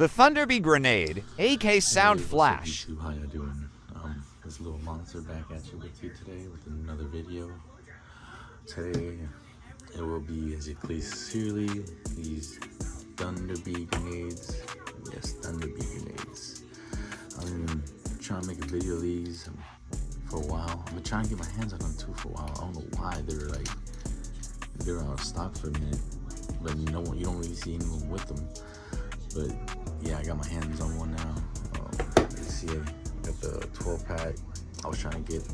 The Thunderbee grenade, AK sound Hey, flash. what's up, YouTube? How y'all doing? This little monster back at you with you today with another video. Today it will be, as you please sincerely, these Thunderbee grenades. Yes, Thunderbee grenades. I've been trying to make a video of these for a while. I've been trying to get my hands on them too for a while. I don't know why they're out of stock for a minute, but you don't really see anyone with them. But yeah, I got my hands on one now. You can see I got the 12 pack. I was trying to get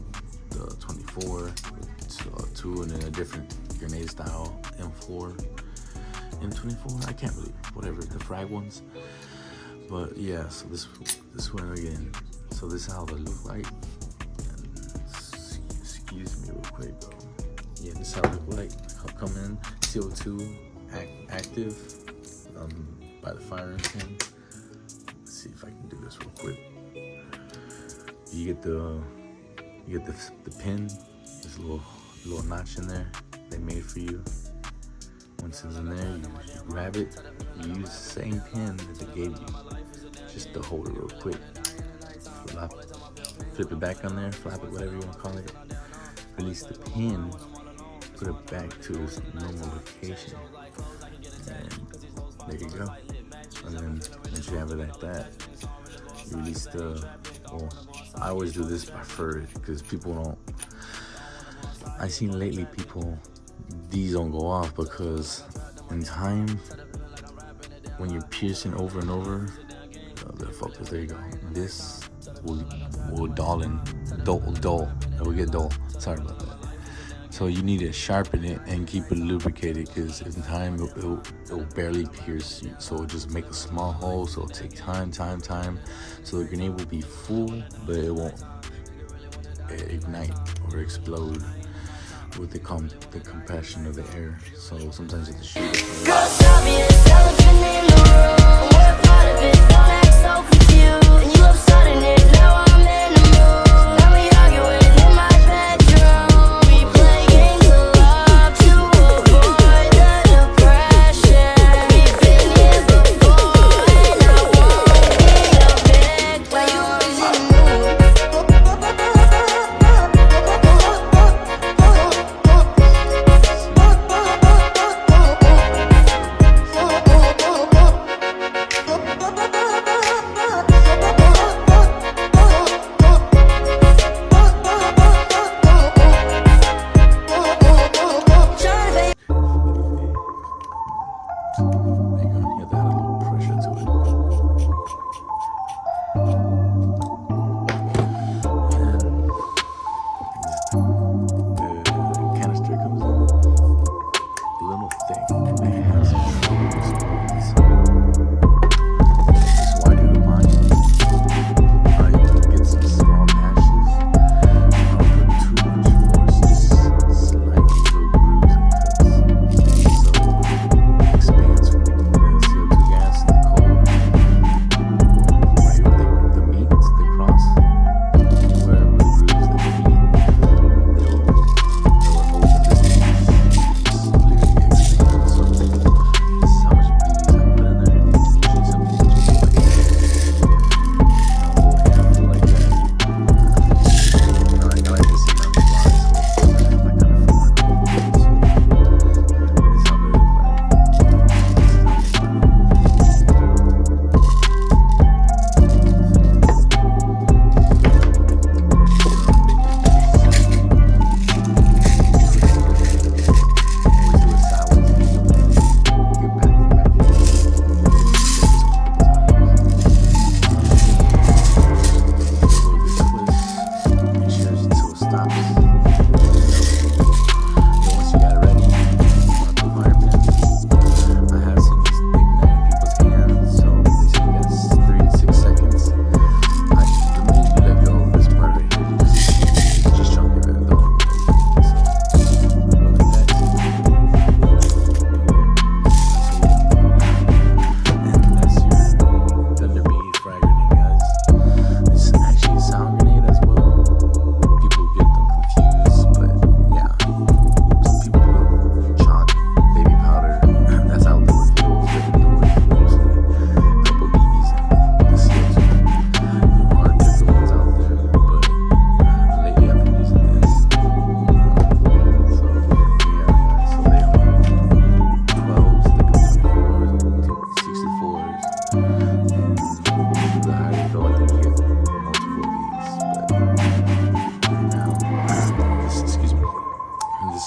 the 24 with two and then a different grenade style M4, M24. I can't really, whatever, the frag ones. But yeah, so this one again. So this is how they look like. And excuse me real quick, bro. Yeah, this is how they look like. I'll come in, CO2 active by the firing pin. Let's see if I can do this real quick. You get the pin. There's a little notch in there they made for you. Once it's in there, you grab it. You use the same pin that they gave you, just to hold it real quick. Flip it back on there, flap it, whatever you want to call it. Release the pin, put it back to its normal location, and there you go. And then once you have it like that, you release well, I always do this by first because people don't. I've seen lately these don't go off because in time, when you're piercing over and over, the focus, there you go. This will dull. It will get dull. Sorry about that. So you need to sharpen it and keep it lubricated because in time it'll barely pierce you. So it'll just make a small hole. So it'll take time. So the grenade will be full, but it won't ignite or explode with the compression of the air. So sometimes you have to shoot it.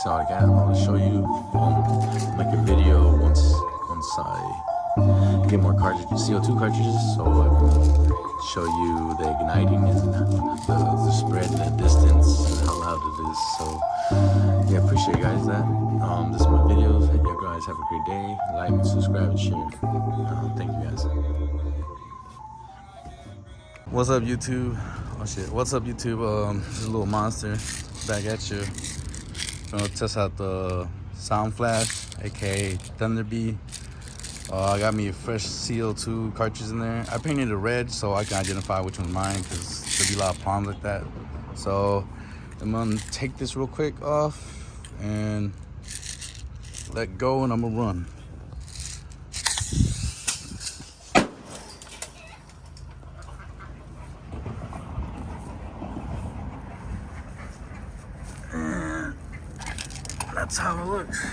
all I got. I'll show you. Make a video once I get more cartridges, CO2 cartridges, so I can show you the igniting and the spread and the distance and how loud it is. So yeah, appreciate you guys that. This is my videos. Hope you guys have a great day. Like, subscribe, and share. Thank you guys. What's up, YouTube? Oh shit, what's up, YouTube? This is a little monster back at you. Gonna test out the Sound Flash, aka Thunder Bee. I got me a fresh CO2 cartridge in there. I painted it red so I can identify which one's mine, because there'll be a lot of palms like that. So I'm gonna take this real quick off and let go, and I'm gonna run. And that's how it looks.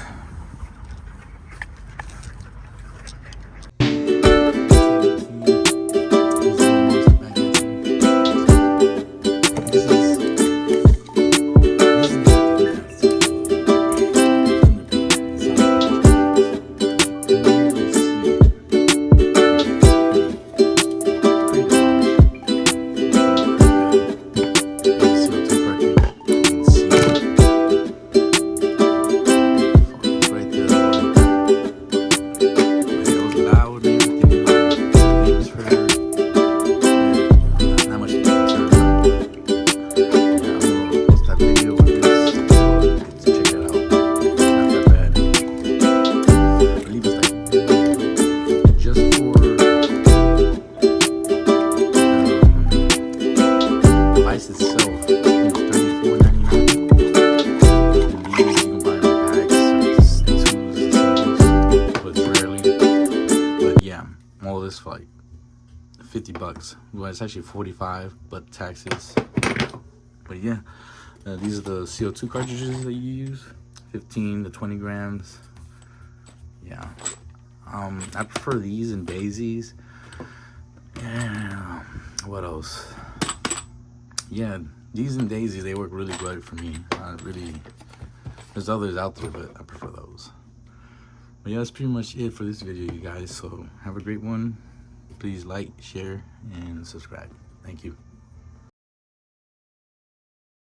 All this for like $50. Well, it's actually 45, but taxes. But yeah, these are the CO2 cartridges that you use, 15 to 20 grams. Yeah, I prefer these and daisies. Yeah, what else? Yeah, these and daisies, they work really good for me. There's others out there, but I prefer those. But yeah, that's pretty much it for this video, you guys. So have a great one. Please like, share, and subscribe. Thank you.